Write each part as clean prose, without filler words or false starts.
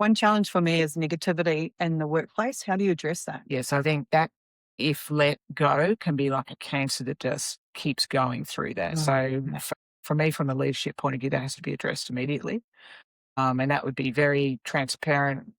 One challenge for me is negativity in the workplace. How do you address that? Yes, I think that if let go can be like a cancer that just keeps going through that. So Yeah. for me, from a leadership point of view, that has to be addressed immediately. And that would be very transparent,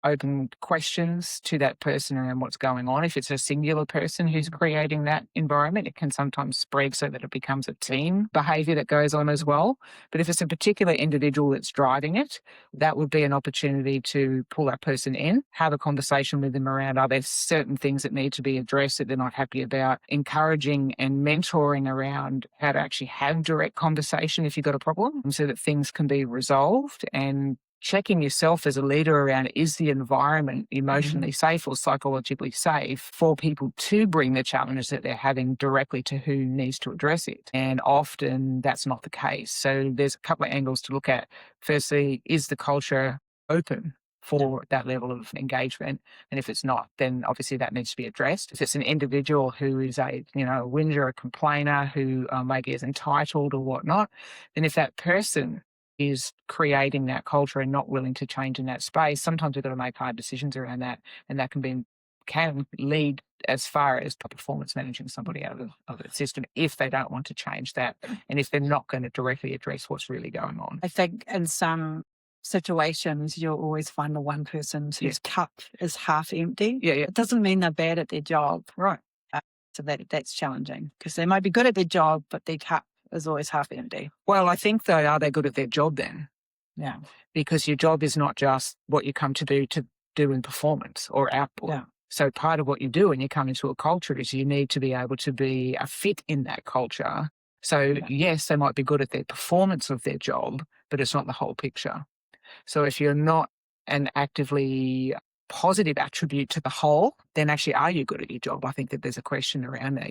open questions to that person around what's going on. If it's a singular person who's creating that environment, it can sometimes spread so that it becomes a team behavior that goes on as well. But if it's a particular individual that's driving it, that would be an opportunity to pull that person in, have a conversation with them around, are there certain things that need to be addressed that they're not happy about, encouraging and mentoring around how to actually have direct conversation if you've got a problem so that things can be resolved, and checking yourself as a leader around, is the environment emotionally safe or psychologically safe for people to bring the challenges that they're having directly to who needs to address it? And often that's not the case. So there's a couple of angles to look at. Firstly, is the culture open for that level of engagement? And if it's not, then obviously that needs to be addressed. If it's an individual who is a whinger, a complainer, who maybe is entitled or whatnot, then if that person is creating that culture and not willing to change in that space, sometimes we've got to make hard decisions around that, and that can lead as far as performance managing somebody out of the system if they don't want to change that, and if they're not going to directly address what's really going on. I think in some situations, you'll always find the one person whose cup is half empty. Yeah, yeah. It doesn't mean they're bad at their job. Right. So that's challenging because they might be good at their job, but their cup is always half empty. Well, I think they are they good at their job then? Yeah. Because your job is not just what you come to do in performance or output. Yeah. So part of what you do when you come into a culture is you need to be able to be a fit in that culture. So yes, they might be good at their performance of their job, but it's not the whole picture. So if you're not an actively positive attribute to the whole, then actually are you good at your job? I think that there's a question around that.